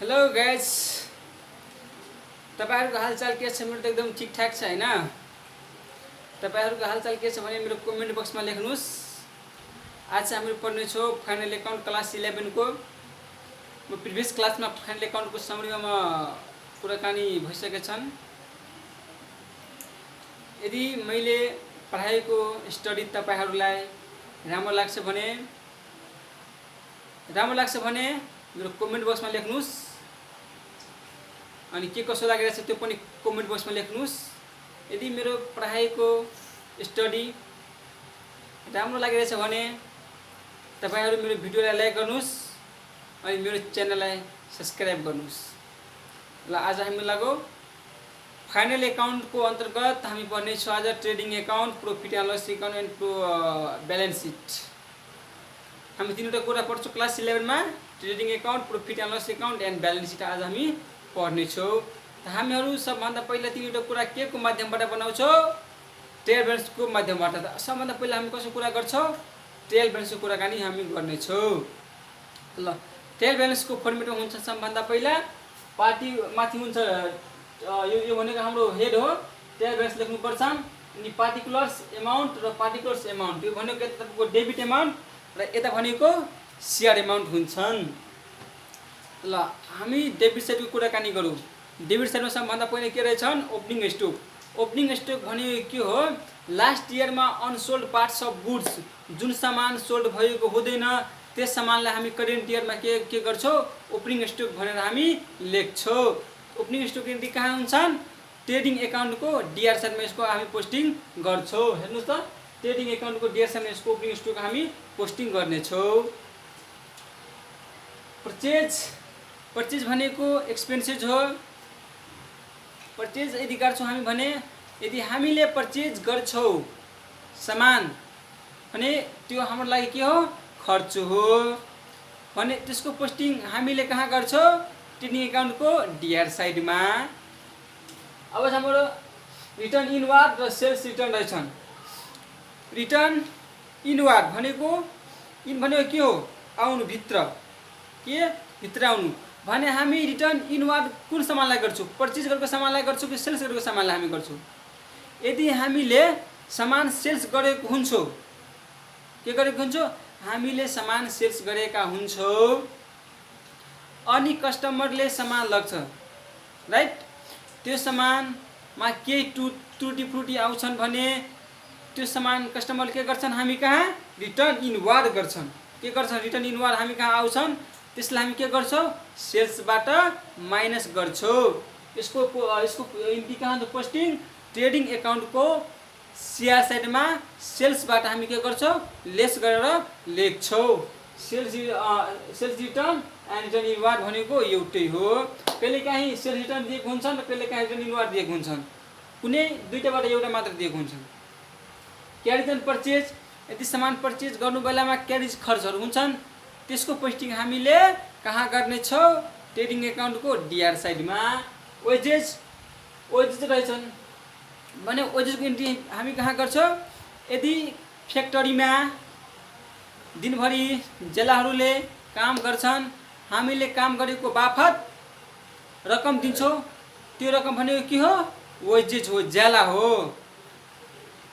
Hello guys, तपाईहरुको हालचाल के छ? मेरो त एकदम ठिकठाक छ हैन। तपाईहरुको हालचाल के छ भने मेरो कमेन्ट बक्समा लेख्नुस्। आज चाहिँ हामी पढ्ने छौं फाइनल अकाउन्ट क्लास 11 को। म प्रिभियस क्लासमा फाइनल अकाउन्टको समरीमा कुराकानी भइसकेका छन्। यदि मैले पढाएको स्टडी तपाईहरुलाई राम्रो लाग्छ भने मेरो कमेन्ट बक्समा लेख्नुस्। अनि के कसो लागिरहेछ त्यो पनि कमेन्ट बक्समा लेख्नुस्। यदि मेरो पढाएको स्टडी राम्रो लागिरहेछ भने तपाईहरु मेरो भिडियोलाई लाइक गर्नुस् अनि मेरो च्यानललाई सब्स्क्राइब गर्नुस्। ल आज हामी लागौ फाइनल अकाउन्टको अन्तर्गत हामी पढ्ने छौं आज trading account, profit and loss account and balance sheet. हामी तीनवटा कुरा पढ्छौं क्लास 11 मा। Trading account, profit and loss account and balance sheet आज हामी पढ्ने छौं। त हामीहरु सबभन्दा पहिला तीनवटा कुरा के को माध्यमबाट बनाउँछौं? ट्रेल ब्यालेन्स को माध्यमबाट। सबभन्दा पहिला हामी कसको कुरा गर्छौं? ट्रेल ब्यालेन्स को कुराकानी हामी गर्ने छौं। ल ट्रेल ब्यालेन्स को फर्मेटमा हुन्छ सबभन्दा पहिला पार्टी माथि हुन्छ यो भनेको हाम्रो हेड हो। ट्रेल ब्यालेन्स लेख्नु पर्छ अनि पार्टिकुलर्स अमाउन्ट र पार्टिकुलर्स अमाउन्ट यो भनेको यता तपाईको डेबिट अमाउन्ट र यता भनेको शेयर अमाउन्ट हुन्छन्। ल हामी डेबिट साइडको कुराकानी गरौँ। डेबिट साइडमा सबभन्दा पहिला के रहेछन्? Opening stock. ओपनिङ स्टक भनेको के हो? लास्ट इयरमा अनसोल्ड पार्ट्स अफ गुड्स, जुन सामान सोल्ड भएको हुँदैन त्यस सामानलाई हामी करेन्ट इयरमा के गर्छौं? ओपनिङ स्टक भनेर हामी लेख्छौं। ओपनिङ स्टक एन्ट्री कहाँ हुन्छन्? ट्रेडिङ अकाउन्टको डीआर साइडमा यसको हामी पोस्टिङ गर्छौं। हेर्नुस् त, ट्रेडिङ अकाउन्टको डीआर साइडमा यसको ओपनिङ स्टक हामी पोस्टिङ गर्ने छौं। परचेज भनेको एक्सपेन्सेस हो। परचेज यदि गर्छौं हामी भने यदि हामीले परचेज गर्छौं सामान भने त्यो हाम्रो लागि के हो? खर्च हो भने त्यसको पोस्टिङ हामीले कहाँ गर्छौं? ट्रेडिङ अकाउन्टको डीआर साइडमा। अब हाम्रो रिटर्न इनवार्ड र सेल्स रिटर्न रहेछन्। रिटर्न इनवार्ड भनेको के हो? आउनु भित्र, के भित्र आउनु भने हामी रिटर्न इनवार्ड कुन सामानलाई गर्छौं? परचेज गरेको सामानलाई गर्छौं कि सेल्स गरेको सामानलाई हामी गर्छौं? यदि हामीले सामान सेल्स गरेको हुन्छौं, के गरेको हुन्छौं? हामीले सामान सेल्स गरेका हुन्छौं अनि कस्टमरले सामान लग्छ, राइट? त्यो सामानमा केही त्रुटि फुटी आउँछन् भने त्यो सामान कस्टमरले के गर्छन्? हामी कहाँ रिटर्न इनवार्ड गर्छन्। के गर्छन्? रिटर्न इनवार्ड हामी कहाँ आउँछन्? त्यसलाई हामी के गर्छौं? सेल्सबाट माइनस गर्छौं। यसको एन्ट्री कहाँ हुन्छ? पोस्टिङ ट्रेडिङ अकाउन्टको शेयर साइडमा सेल्सबाट हामी के गर्छौं? लेस गरेर लेख्छौं। Sales return and return inward भनेको एउटै हो। कहिलेकाहीँ सेल्स रिटर्न दिएको हुन्छन् र कहिलेकाहीँ रिटर्न इनवार्ड दिएको हुन्छन्। कुनै दुईटाबाट एउटा मात्र दिएको हुन्छन्। क्यारेज एन्ड परचेज, यदि सामान परचेज गर्नु बेलामा क्यारेज खर्चहरू हुन्छन् त्यसको पोस्टिङ हामीले कहाँ गर्ने छौं? ट्रेडिङ अकाउन्टको डीआर साइडमा। वेजेज रहेछन् भने वेजेसको एन्ट्री हामी कहाँ गर्छौं? यदि फ्याक्ट्रीमा दिनभरि जेलाहरूले काम गर्छन्, हामीले काम गरेको बापत रकम दिन्छौं। त्यो रकम भनेको के हो? वेजेज हो, ज्याला हो।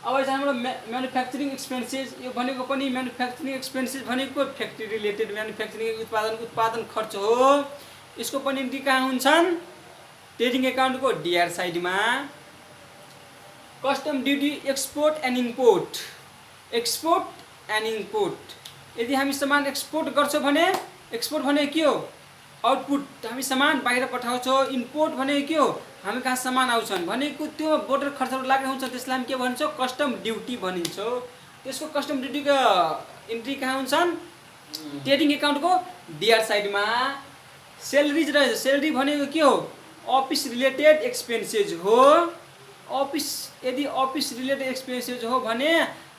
अब हाम्रो म्यानुफ्याक्चरिङ एक्सपेन्सेस, यो भनेको पनि म्यानुफ्याक्चरिङ एक्सपेन्सेस भनेको फ्याक्ट्री रिलेटेड म्यानुफ्याक्चरिङ उत्पादन खर्च हो। यसको पनि एन्ट्री कहाँ हुन्छन्? ट्रेडिङ अकाउन्टको डीआर साइडमा। Custom duty export and import. यदि हामी सामान एक्सपोर्ट गर्छौं भने एक्सपोर्ट भनेको के हो? आउटपुट, हामी सामान बाहिर पठाउँछौं। इम्पोर्ट भनेको के हो? हामी कहाँ सामान आउँछन् भनेको त्यो बोर्डर खर्चहरू लागेको हुन्छ, त्यसलाई हामी के भन्छौं? Custom duty भनिन्छौं। त्यसको कस्टम ड्युटीको एन्ट्री कहाँ हुन्छन्? ट्रेडिङ अकाउन्टको डीआर साइडमा। सेलरीज रहेछ। सेलरी भनेको के हो? अफिस रिलेटेड एक्सपेन्सेस हो। यदि अफिस रिलेटेड एक्सपेन्सेस हो भने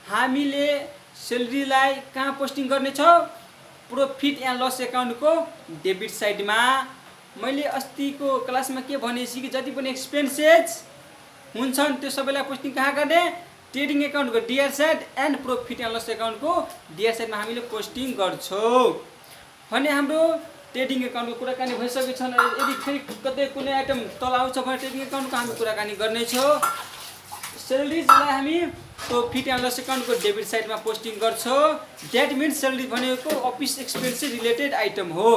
हामीले सेलरीलाई कहाँ पोस्टिङ गर्ने छौं? प्रॉफिट एन्ड लस अकाउन्टको डेबिट साइडमा। मैले अस्तिको क्लासमा के भनेछु कि जति पनि एक्सपेन्सेस हुन्छन् त्यो सबैलाई पोस्टिङ कहाँ गर्ने? ट्रेडिङ अकाउन्टको DR side and profit and loss अकाउन्टको डीआर साइडमा हामीले पोस्टिङ गर्छौं भने हाम्रो ट्रेडिङ एकाउन्टको कुराकानी भइसकेछन्। यदि फेरि कतै कुनै आइटम तल आउँछ भने ट्रेडिङ एकाउन्टको हामी कुराकानी गर्नेछौँ। सेलरिजलाई हामी प्रॉफिट एन्ड लस एकाउन्टको डेबिट साइडमा पोस्टिङ गर्छौँ। द्याट मिन्स सेलरी भनेको अफिस एक्सपेन्सेस रिलेटेड आइटम हो।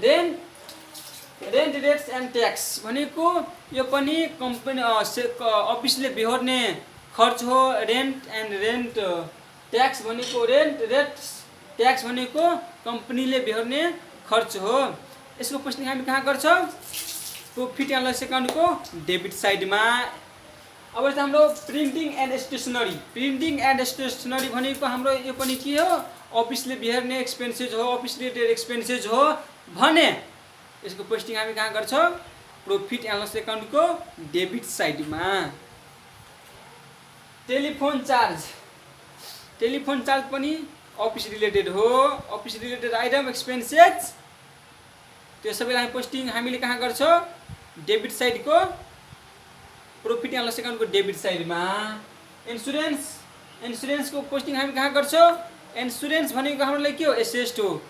रेन्ट रेट्स एन्ड ट्याक्स भनेको यो पनि कम्पनी अफिसले बेहोर्ने खर्च हो। रेन्ट ट्याक्स भनेको ट्याक्स भनेको कम्पनीले बेहोर्ने खर्च हो। यसको पोस्टिङ हामी कहाँ गर्छौँ? प्रॉफिट एन्ड लस एकाउन्टको डेबिट साइडमा। अब चाहिँ हाम्रो प्रिन्टिङ एन्ड स्टेसनरी भनेको हाम्रो यो पनि के हो? अफिसले बेहोर्ने एक्सपेन्सेस हो, अफिस रिलेटेड एक्सपेन्सेस हो भने यसको पोस्टिङ हामी कहाँ गर्छौँ? प्रॉफिट एन्ड लस एकाउन्टको डेबिट साइडमा। टेलिफोन चार्ज पनि अफिस रिलेटेड हो। अफिस रिलेटेड आइटम एक्सपेन्सेस त्यो सबैलाई पोस्टिङ हामीले कहाँ गर्छौँ? डेबिट साइडको प्रॉफिट एन्ड लस एकाउन्टको डेबिट साइडमा। इन्सुरेन्सको पोस्टिङ हामी कहाँ गर्छौँ? इन्सुरेन्स भनेको हाम्रो लागि के हो? एसेस्ट हो।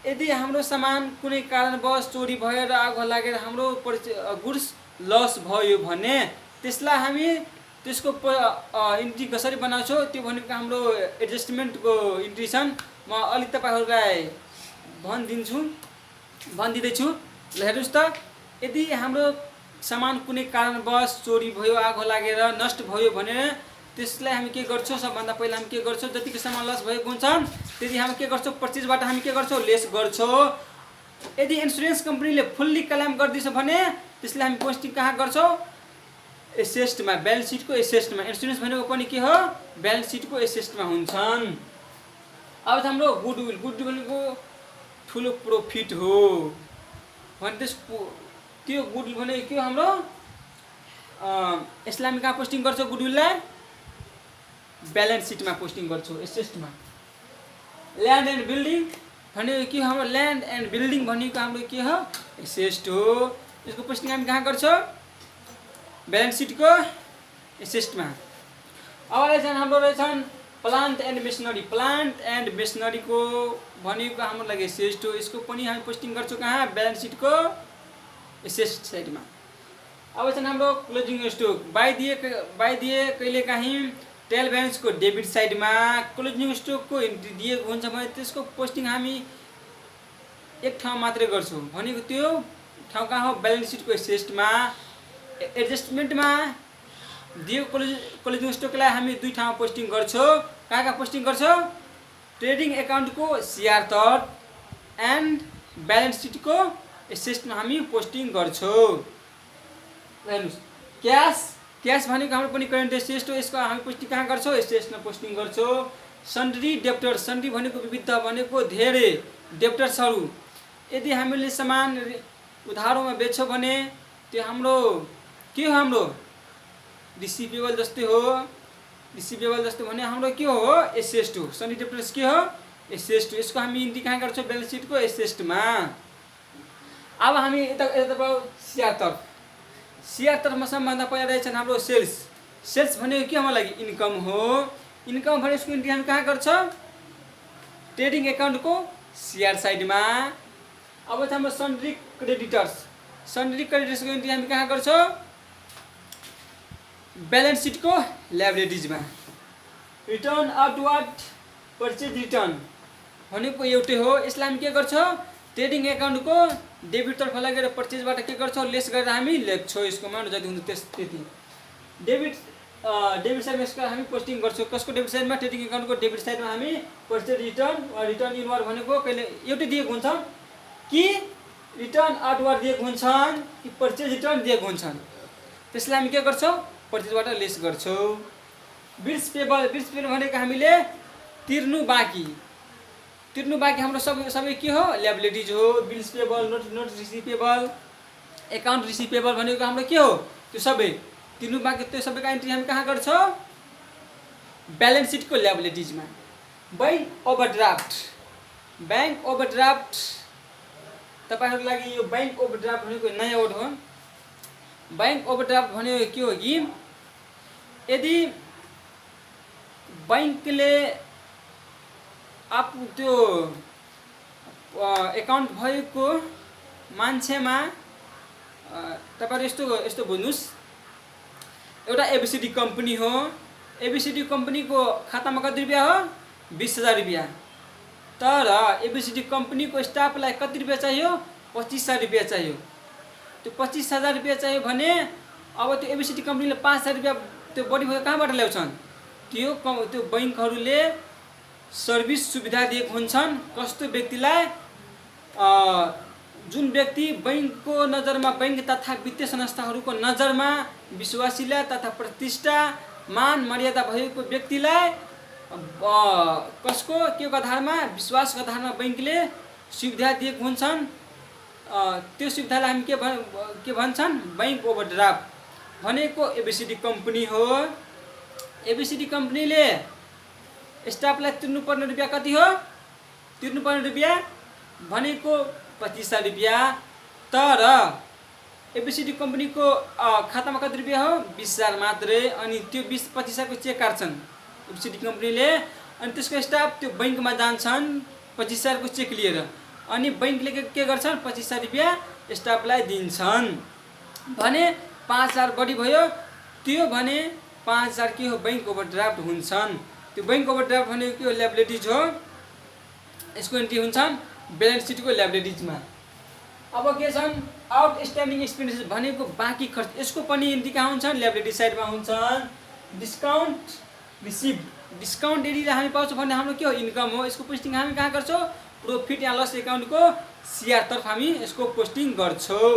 यदि हाम्रो सामान कुनै कारणवश चोरी भएर आगो लागेर हाम्रो गुड्स लस भयो भने त्यसलाई हामी त्यसको इन्ट्री कसरी बनाउँछौँ? त्यो भनेको हाम्रो एडजस्टमेन्टको इन्ट्री छन्। म अलिक तपाईँहरूलाई भनिदिँदैछु। ल हेर्नुहोस् त, यदि हाम्रो सामान कुनै कारणवश चोरी भयो, आगो लागेर नष्ट भयो भने त्यसलाई हामी के गर्छौँ? सबभन्दा पहिला हामी के गर्छौँ? जतिको सामान लस भएको हुन्छ त्यति हामी के गर्छौँ? पर्चेजबाट हामी के गर्छौँ? लेस गर्छौँ। यदि इन्सुरेन्स कम्पनीले फुल्ली क्लेम गरिदिन्छ भने त्यसलाई हामी पोस्टिङ कहाँ गर्छौँ? एसेस्टमा, ब्यालेन्स सिटको एसेस्टमा। इन्सुरेन्स भनेको पनि के हो? ब्यालेन्स सिटको एसेस्टमा हुन्छन्। अब हाम्रो गुडविल भनेको ठुलो प्रॉफिट हो भने त्यो गुडविल भनेको के हो? हाम्रो यसलाई हामी कहाँ पोस्टिङ गर्छौँ? गुडविललाई ब्यालेन्स सिटमा पोस्टिङ गर्छौँ, एसेस्टमा। ल्यान्ड एन्ड बिल्डिङ भनेको के हो? हाम्रो ल्यान्ड एन्ड बिल्डिङ भनेको हाम्रो के हो? एसेस्ट हो। यसको पोस्टिङ हामी कहाँ गर्छौँ? ब्यालेन्स सिटको एसेस्टमा। अब रहेछन् हाम्रो प्लान्ट एन्ड मेसनरीको भनेको हाम्रो लागि एसेस्ट हो। यसको पनि हामी पोस्टिङ गर्छौँ कहाँ? ब्यालेन्स सिटको एसेस्ट साइडमा। अब चाहिँ हाम्रो क्लोजिङ स्टक बाइदिए कहिलेकाहीँ ट्रायल ब्यालेन्सको डेबिट साइडमा। क्लोजिङ स्टकको इन्ट्री दिएको हुन्छ भने त्यसको पोस्टिङ हामी एक ठाउँ मात्रै गर्छौँ भनेको त्यो ठाउँ कहाँ हो? ब्यालेन्स सिटको एसेस्टमा। एडजस्टमेन्टमा दिएको क्लोजिङ स्टकलाई हामी दुई ठाउँमा पोस्टिङ गर्छौँ। कहाँ पोस्टिङ गर्छौँ? ट्रेडिङ एकाउन्टको CR तर्फ एन्ड ब्यालेन्स सिटको एसेस्टमा हामी पोस्टिङ गर्छौँ। हेर्नुहोस्, क्यास भनेको हाम्रो पनि करेन्ट एसेस्ट हो। यसको हामी पोस्टिङ कहाँ गर्छौँ? एसेस्टमा पोस्टिङ गर्छौँ। सन्ड्री भनेको विविध भनेको धेरै डेप्टर्सहरू। यदि हामीले सामान उधारोमा बेच्छौँ भने त्यो हाम्रो के हो? हाम्रो रिसिभेबल जस्तै हो। रिसिभेबल जस्तो भने हाम्रो के हो? एसेस्ट हो। सन्ड्री डेप्टर्स के हो? एसेस्ट हो। यसको हामी इन्ट्री कहाँ गर्छौँ? ब्यालेन्स सिटको एसेस्टमा। अब हामी यता CR तर्फमा सबभन्दा पहिला रहेछन् हाम्रो सेल्स भनेको के हाम्रो लागि? इन्कम हो। इन्कम भने यसको इन्ट्री हामी कहाँ गर्छौँ? ट्रेडिङ एकाउन्टको CR साइडमा। अब चाहिँ हाम्रो सन्ड्री क्रेडिटर्सको इन्ट्री हामी कहाँ गर्छौँ? ब्यालेन्स सिटको ल्याबिलिटिजमा। रिटर्न आउटवर्ड पर्चेज रिटर्न भनेको एउटै हो। यसलाई हामी के गर्छौँ? ट्रेडिङ एकाउन्टको डेबिटतर्फ लगेर पर्चेजबाट के गर्छौँ? लेस गरेर हामी लेख्छौँ। यसको मान जति हुन्छ त्यति। डेबिट साइडमा यसको हामी पोस्टिङ गर्छौँ। कसको डेबिट साइडमा? ट्रेडिङ एकाउन्टको डेबिट साइडमा हामी पर्चेज रिटर्न इनवर्ड भनेको कहिले एउटै दिएको हुन्छ कि रिटर्न आउटवर्ड दिएको हुन्छन् कि पर्चेज रिटर्न दिएको हुन्छन्। त्यसलाई हामी के गर्छौँ? पर्चेजबाट लेस गर्छौँ। बिल्स पेबल भनेको हामीले तिर्नु बाँकी हाम्रो सबै के हो? ल्याबिलिटिज हो। बिल्स पेबल, नोट रिसिपेबल, एकाउन्ट रिसिपेबल भनेको हाम्रो के हो? त्यो सबै तिर्नु बाँकी त्यो सबैको इन्ट्री हामी कहाँ गर्छौँ? ब्यालेन्स सिटको ल्याबिलिटिजमा। बैंक ओभरड्राफ्ट तपाईँहरूको लागि यो बैंक ओभरड्राफ्ट भनेको नयाँ वर्ड हो। बैंक ओभरड्राफ्ट भनेको के हो कि यदि बैंकले आफू त्यो एकाउन्ट भएको मान्छेमा तपाईँहरू यस्तो यस्तो बुझ्नुहोस्, एउटा एबिसिडी कम्पनी हो। एबिसिडी कम्पनीको खातामा कति रुपियाँ हो? 20,000 रुपियाँ। तर एबिसिडी कम्पनीको स्टाफलाई कति रुपियाँ चाहियो? 25,000 रुपियाँ चाहियो। त्यो 25,000 रुपियाँ चाहियो भने अब त्यो एबिसिडी कम्पनीले 5,000 रुपियाँ त्यो बढी भयो कहाँबाट ल्याउँछन्? त्यो बैङ्कहरूले सर्भिस सुविधा दिएको हुन्छन्। कस्तो व्यक्तिलाई? जुन व्यक्ति बैङ्कको नजरमा, बैङ्क तथा वित्तीय संस्थाहरूको नजरमा विश्वासिला तथा प्रतिष्ठा मान मर्यादा भएको व्यक्तिलाई कसको के को आधारमा? विश्वासको आधारमा बैङ्कले सुविधा दिएको हुन्छन्। त्यो सुविधालाई हामी के भन्छन्? बैङ्क ओभरड्राफ्ट भनेको एबिसिडी कम्पनी हो। एबिसिडी कम्पनीले स्टाफलाई तिर्नुपर्ने रुपियाँ कति हो? तिर्नुपर्ने रुपियाँ भनेको 25,000 रुपियाँ। तर एबिसिडी कम्पनीको खातामा कति रुपियाँ हो? 20,000 मात्रै। अनि त्यो 25,000 चेक काट्छन् एबिसिडी कम्पनीले, अनि त्यसको स्टाफ त्यो बैङ्कमा जान्छन् 25,000 चेक लिएर, अनि बैङ्कले के गर्छन्? 25,000 रुपियाँ स्टाफलाई दिन्छन् भने 5,000 बढी भयो। त्यो भने 5,000 के हो? बैङ्क ओभरड्राफ्ट हुन्छन्। त्यो बैङ्क ओभरड्राफ्ट भनेको के हो? ल्याबिलिटिज हो। यसको एन्ट्री हुन्छन् ब्यालेन्स सिटको ल्याबिलिटिजमा। अब के छन्? आउटस्ट्यान्डिङ एक्सपेन्सेस भनेको बाँकी खर्च, यसको पनि एन्ट्री कहाँ हुन्छन्? ल्याबिलिटी साइडमा हुन्छन्। डिस्काउन्ट रिसिभ, डिस्काउन्ट यदि हामी पाउँछौँ भने हाम्रो के हो? इन्कम हो। यसको पोस्टिङ हामी कहाँ गर्छौँ? प्रॉफिट एन्ड लस एकाउन्टको सिआर तर्फ हामी यसको पोस्टिङ गर्छौँ।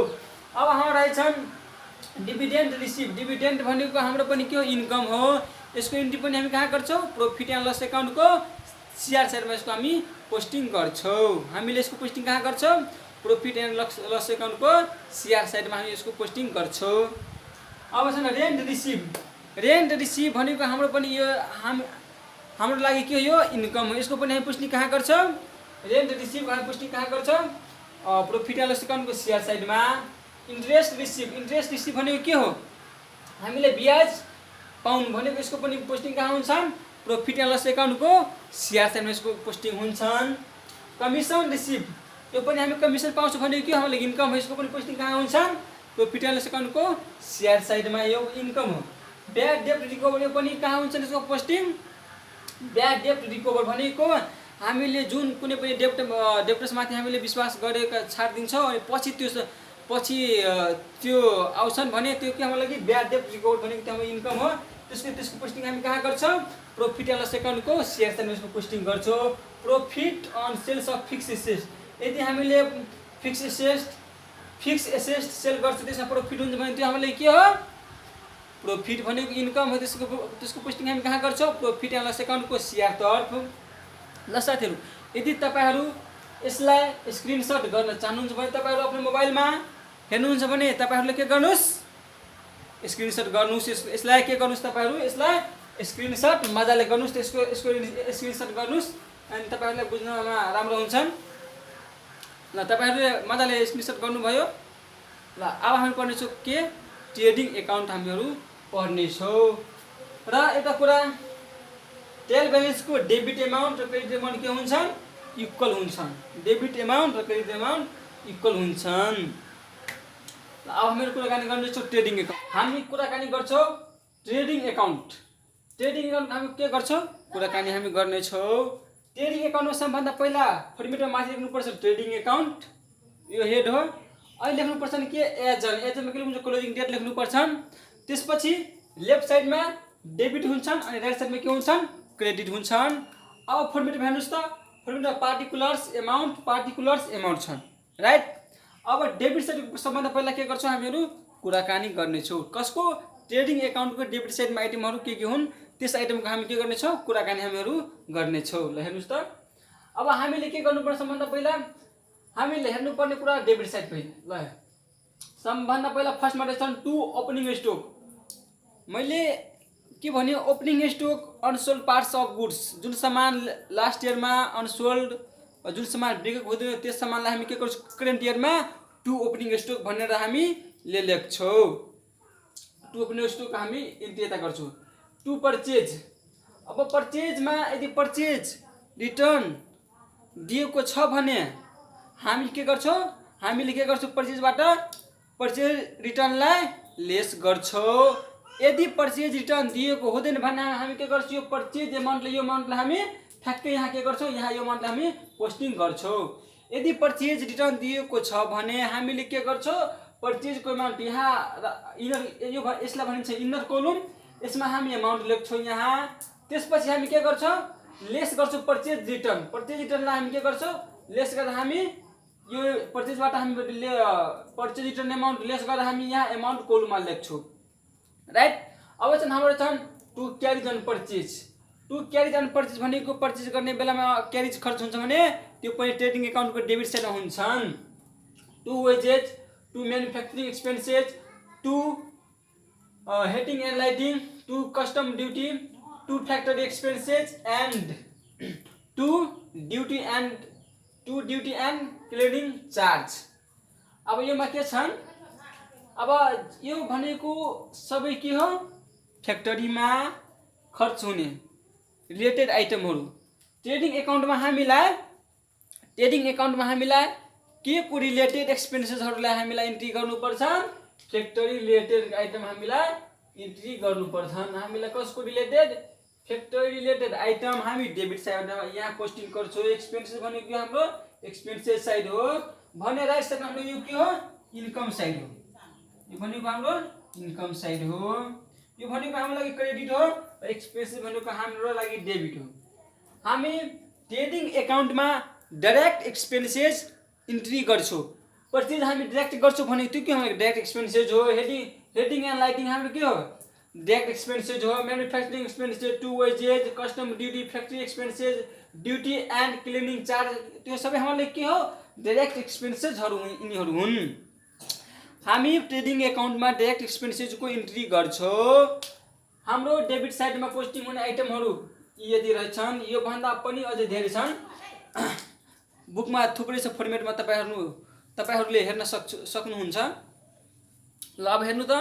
अब हाम्रो रहेछन् डिभिडेन्ड रिसिभ, डिभिडेन्ड भनेको हाम्रो पनि के हो? इन्कम हो। यसको एन्ट्री पनि हामी कहाँ गर्छौँ? प्रॉफिट एन्ड लस एकाउन्टको सिआर साइडमा यसको हामी पोस्टिङ गर्छौँ। हामीले यसको पोस्टिङ कहाँ गर्छौँ? प्रॉफिट एन्ड लस एकाउन्टको सिआर साइडमा हामी यसको पोस्टिङ गर्छौँ। अब छ रेन्ट रिसिभ, रेन्ट रिसिभ भनेको हाम्रो पनि यो हाम्रो लागि के हो? यो इन्कम हो। यसको पनि हामी पोस्टिङ कहाँ गर्छौँ? रेन्ट रिसिभ हामी पोस्टिङ कहाँ गर्छौँ? प्रॉफिट एन्ड लस एकाउन्टको सिआर साइडमा। इन्ट्रेस्ट रिसिभ, इन्ट्रेस्ट रिसिभ भनेको के हो? हामीले ब्याज पाउनु भनेको यसको पनि पोस्टिङ कहाँ हुन्छन्? प्रॉफिट एन्ड लस एकाउन्टको सिआर साइडमा यसको पोस्टिङ हुन्छन्। कमिसन रिसिभ, यो पनि हामी कमिसन पाउँछौँ भनेको के हो? हाम्रो इन्कम हो। यसको पनि पोस्टिङ कहाँ हुन्छन्? प्रॉफिट एन्ड लस एकाउन्टको सिआर साइडमा, यो इन्कम हो। ब्याड डेप्ट रिकभर, यो पनि कहाँ हुन्छन् यसको पोस्टिङ? ब्याड डेप्ट रिकभर भनेको हामीले जुन कुनै पनि डेप्टर्समाथि हामीले विश्वास गरेका छाडिदिन्छौँ अनि पछि त्यो आउँछन् भने त्यो के हाम्रो लागि? ब्याड डेप्ट रिकभर भनेको त्यो हाम्रो इन्कम हो। त्यसको पोस्टिङ हामी कहाँ गर्छौँ? प्रॉफिट एन्ड लस एकाउन्टको सिआर साइडमा यसको पोस्टिङ गर्छौँ। Profit on sales of fix asset, यदि हामीले फिक्स एसेट सेल गर्छौँ त्यसमा प्रॉफिट हुन्छ भने त्यो हाम्रो लागि के हो? प्रॉफिट भनेको इन्कम हो। त्यसको पोस्टिङ हामी कहाँ गर्छौँ? प्रॉफिट एन्ड लस एकाउन्टको सिआर तर्फ। ल साथीहरू, यदि तपाईँहरू यसलाई स्क्रिनसट गर्न चाहनुहुन्छ भने तपाईँहरू आफ्नो मोबाइलमा हेर्नुहुन्छ भने तपाईँहरूले के गर्नुहोस्? स्क्रिनसट गर्नुहोस्। यसलाई के गर्नुहोस्? तपाईँहरू यसलाई स्क्रिनसट मजाले गर्नुहोस्। त्यसको स्क्रिनसट गर्नुहोस् अनि तपाईँहरूलाई बुझ्नमा राम्रो हुन्छन्। ल तपाईँहरूले मजाले स्क्रिनसट गर्नुभयो। ल अब हामी पढ्नेछौँ के? ट्रेडिङ एकाउन्ट हामीहरू पढ्नेछौँ। र एउटा कुरा, ट्रायल ब्यालेन्सको डेबिट एमाउन्ट र क्रेडिट एमाउन्ट के हुन्छन्? इक्वल हुन्छन्। डेबिट एमाउन्ट र क्रेडिट एमाउन्ट इक्वल हुन्छन्। अब हामीहरू कुराकानी गर्नेछौँ ट्रेडिङ एकाउन्ट। हामी कुराकानी गर्छौँ ट्रेडिङ एकाउन्ट। ट्रेडिङ एकाउन्ट हामी के गर्छौँ? कुराकानी हामी गर्नेछौँ। ट्रेडिङ एकाउन्टमा सबभन्दा पहिला फर्मेटमा माथि लेख्नुपर्छ ट्रेडिङ एकाउन्ट, यो हेड हो। अहिले लेख्नुपर्छ नि के? एजेन्ट, एजेन्टमा के लेख्नुहुन्छ? क्लोजिङ डेट लेख्नुपर्छ। त्यसपछि लेफ्ट साइडमा डेबिट हुन्छन् अनि राइट साइडमा के हुन्छन्? क्रेडिट हुन्छन्। अब फर्मेटमा हेर्नुहोस् त, फर्मेटमा पार्टिकुलर्स एमाउन्ट छन्, राइट। अब डेबिट साइड सबभन्दा पहिला के गर्छौँ? हामीहरू कुराकानी गर्नेछौँ। कसको? ट्रेडिङ एकाउन्टको डेबिट साइडमा आइटमहरू के हुन् त्यस आइटमको हामी के गर्नेछौँ? कुराकानी हामीहरू गर्नेछौँ। ल हेर्नुहोस् त, अब हामीले के गर्नुपर्छ? सबभन्दा पहिला हामीले हेर्नुपर्ने कुरा डेबिट साइड पहिला। ल सबभन्दा पहिला फर्स्टमा रहेछन् टु ओपनिङ स्टक। मैले के भने? Opening stock unsold parts of goods, जुन सामान लास्ट इयरमा अनसोल्ड, जुन सामान बिकेको हुँदैन त्यस सामानलाई हामी के गर्छौँ? करेन्ट इयरमा टु ओपनिङ स्टक भनेर हामीले लेख्छौँ। टु ओपनिङ स्टक हामी इन्ट्री यता गर्छौँ। टु पर्चेज, अब पर्चेजमा यदि पर्चेज रिटर्न दिएको छ भने हामी के गर्छौँ, हामीले के गर्छौँ पर्चेजबाट पर्चेज रिटर्नलाई लेस गर्छौँ। यदि पर्चेज रिटर्न दिएको हुँदैन भने हामी के गर्छौँ, यो पर्चेज एमाउन्टले यो अमाउन्टलाई हामी ठ्याक्कै यहाँ के गर्छौँ, यहाँ यो अमाउन्टलाई हामी पोस्टिङ गर्छौँ। यदि पर्चेज रिटर्न दिएको छ भने हामीले के गर्छौँ, पर्चेजको एमाउन्ट यहाँ इनर यो यसलाई भनिन्छ इनर कोलम, यसमा हामी एमाउन्ट लेख्छौँ यहाँ। त्यसपछि हामी के गर्छौँ, लेस गर्छौँ पर्चेज रिटर्न। पर्चेज रिटर्नलाई हामी के गर्छौँ, लेस गर्दा हामी यो पर्चेजबाट हामी पर्चेज रिटर्न एमाउन्ट लेस गर्दा हामी यहाँ एमाउन्ट कोलममा लेख्छौँ, राइट। अब चाहिँ हाम्रो छन् to carriage on purchase. To carriage on purchase भनेको पर्चेज गर्ने बेलामा क्यारिज खर्च हुन्छ भने त्यो पनि ट्रेडिङ एकाउन्टको डेबिट साइडमा हुन्छन्। To wages, to manufacturing expenses, to heating and lighting, to custom duty, to factory expenses and to duty and clearing charge. अब योमा के छन्, अब यो भनेको सबै के हो, फ्याक्ट्रीमा खर्च हुने रिलेटेड आइटमहरू। ट्रेडिङ एकाउन्टमा हामीलाई के को रिलेटेड एक्सपेन्सेसहरूलाई हामीलाई इन्ट्री गर्नुपर्छ, फ्याक्ट्री रिलेटेड आइटम हामीलाई इन्ट्री गर्नुपर्छन्। हामीलाई कसको रिलेटेड, फ्याक्ट्री रिलेटेड आइटम हामी डेबिट साइडमा यहाँ पोस्टिङ गर्छौँ। एक्सपेन्सेस भनेको हाम्रो एक्सपेन्सेस साइड हो भने राइट साइडमा हाम्रो यो के हो, इन्कम साइड हो। यो भनेको हाम्रो इन्कम साइड हो, यो भनेको हाम्रो लागि क्रेडिट हो, एक्सपेन्सेस भनेको हाम्रो लागि डेबिट हो। हामी ट्रेडिङ एकाउन्टमा डाइरेक्ट एक्सपेन्सेस इन्ट्री गर्छौँ। पर्चेज हामी डाइरेक्ट गर्छौँ भने त्यो के हो, डाइरेक्ट एक्सपेन्सेस हो। हिटिङ एन्ड लाइटिङ हाम्रो के हो, डाइरेक्ट एक्सपेन्सेस हो। Manufacturing expenses, to wages, custom duty, factory expenses, duty and cleaning charge, त्यो सबै हाम्रो के हो, डाइरेक्ट एक्सपेन्सेसहरू यिनीहरू हुन्। हामी ट्रेडिङ एकाउन्टमा डाइरेक्ट एक्सपेन्सेसको इन्ट्री गर्छौँ। हाम्रो डेबिट साइडमा पोस्टिङ हुने आइटमहरू यदि रहेछन्, यो भन्दा पनि अझै धेरै छन्। बुकमा थुप्रै छ फर्मेटमा, तपाईहरूले हेर्न सक्नुहुन्छ। ल अब हेर्नु त,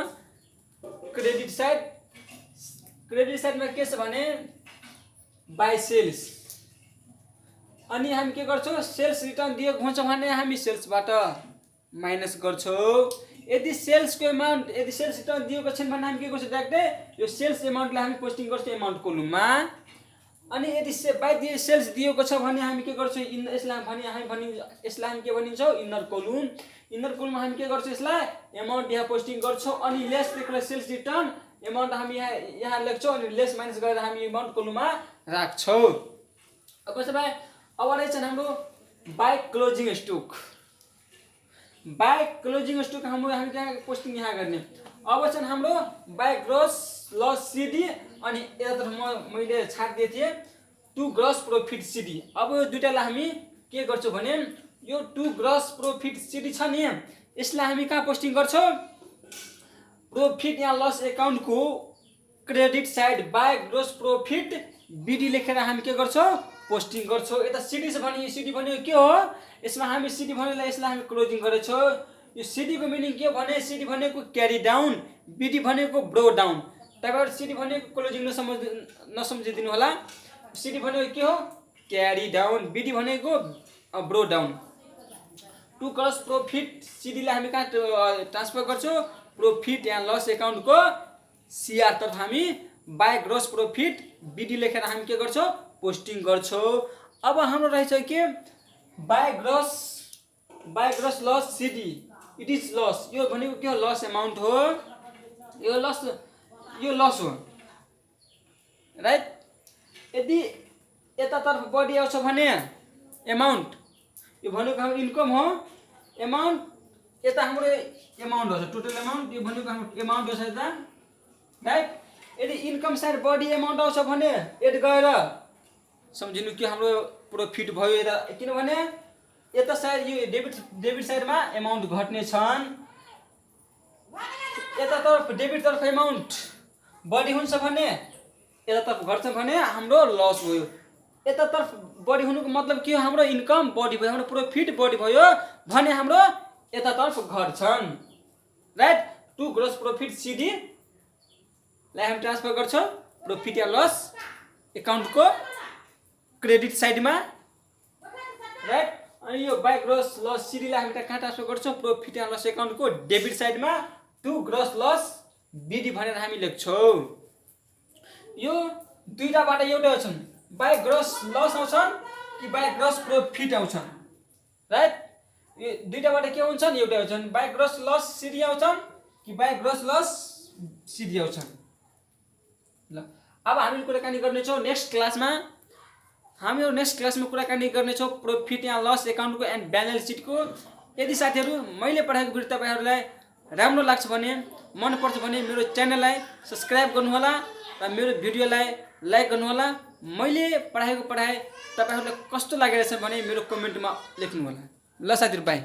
क्रेडिट साइडमा के छ भने बाई सेल्स। अनि हामी के गर्छौँ, सेल्स रिटर्न दिएको हुन्छ भने हामी सेल्सबाट माइनस गर्छौँ। यदि सेल्स रिटर्न दिएको छैन भने हामी के गर्छौँ, डाइरेक्टै यो सेल्स एमाउन्टलाई हामी पोस्टिङ गर्छौँ एमाउन्ट कोलममा। अनि यदि सेल्स दिएको छ भने हामी के गर्छौँ, यसलाई हामी के भनिन्छौँ, इनर कोलम। इनर कोलममा हामी के गर्छौँ, यसलाई एमाउन्ट यहाँ पोस्टिङ गर्छौँ। अनि लेस सेल्स रिटर्न एमाउन्ट हामी यहाँ लेख्छौँ अनि लेस माइनस गरेर हामी एमाउन्ट कोलममा राख्छौँ। अब भाइ अब रहेछ हाम्रो by closing stock. By closing stock हामी कहाँ पोस्टिङ यहाँ गर्ने। अब चाहिँ हाम्रो बाई ग्रोस लस सिडी, अनि यतातर्फ मैले छाडिदिएको थिएँ टु ग्रोस प्रॉफिट सिडी। अब यो दुईटालाई हामी के गर्छौँ भने यो टु ग्रोस प्रॉफिट सिडी छ नि, यसलाई हामी कहाँ पोस्टिङ गर्छौँ, प्रॉफिट या लस एकाउन्टको credit side by gross profit BD लेखेर हामी के गर्छौँ, पोस्टिङ गर्छौँ। यता सिडी भनेको के हो, यसमा हामी सिडी भनेलाई यसलाई हामी क्लोजिङ गरेछौँ। यो सिडीको मिनिङ के भने, सिडी भनेको क्यारी डाउन, बिडी भनेको ब्रो डाउन। तपाईहरु सिडी भनेको क्लोजिङ नसम्झिदिनु होला। सिडी भनेको के हो, क्यारी डाउन, बिडी भनेको brought down. To gross profit सिडीलाई हामी कहाँ ट्रान्सफर गर्छौँ, प्रॉफिट या लस एकाउन्टको सीआर तर्फ हामी बाई ग्रोस प्रॉफिट बिडी लेखेर हामी के गर्छौँ, पोस्टिङ गर्छौँ। अब हाम्रो रहेछ के by gross loss CD, it is loss. यो भनेको के हो, लस एमाउन्ट हो, यो लस हो, राइट। यदि यतातर्फ बढी आउँछ भने एमाउन्ट, यो भनेको हाम्रो इन्कम हो, एमाउन्ट यता हाम्रो एमाउन्ट हो, टोटल एमाउन्ट, यो भनेको हाम्रो एमाउन्ट हो यता, राइट। यदि इन्कम साइड बढी एमाउन्ट आउँछ भने एड गरेर सम्झिनु कि हाम्रो प्रॉफिट भयो यता, किनभने यता साइड यो डेबिट साइडमा एमाउन्ट घट्ने छन्, यतातर्फ डेबिट तर्फ एमाउन्ट बढी हुन्छ भने यतातर्फ घट्छ भने हाम्रो लस भयो। यतातर्फ बढी हुनुको मतलब के हो, हाम्रो इन्कम बढी भयो, हाम्रो प्रॉफिट बढी भयो भने हाम्रो यतातर्फ घट्छन्, right. To gross profit CD लाई हामी ट्रान्सफर गर्छौँ प्रॉफिट या लस एकाउन्टको क्रेडिट साइडमा, राइट। अनि यो बाई ग्रस लस सिडीलाई हामी कहाँ ट्रान्सफर गर्छौँ प्रफिट एन्ड लस एकाउन्टको डेबिट साइडमा टु ग्रस लस बिडी भनेर हामी लेख्छौँ। यो दुईटाबाट एउटै आउँछन् बाई ग्रस लस आउँछन् कि बाई ग्रस प्रफिट आउँछन् राइट। यो दुईटाबाट के हुन्छन् एउटै आउँछन् बाई ग्रस लस सिडी आउँछन् कि बाई ग्रस लस सिडी आउँछन्। ल अब हामीले कुराकानी गर्नेछौँ नेक्स्ट क्लासमा कुराकानी गर्नेछौँ प्रफिट एन्ड लस एकाउन्टको एन्ड ब्यालेन्स सिटको। यदि साथीहरू मैले पढाएको भिडियो तपाईँहरूलाई राम्रो लाग्छ भने मनपर्छ भने मेरो च्यानललाई सब्सक्राइब गर्नुहोला र मेरो भिडियोलाई लाइक गर्नुहोला। मैले पढाएको पढाइ तपाईँहरूलाई कस्तो लागिरहेछ भने मेरो कमेन्टमा लेख्नुहोला। ल साथीहरू बाई।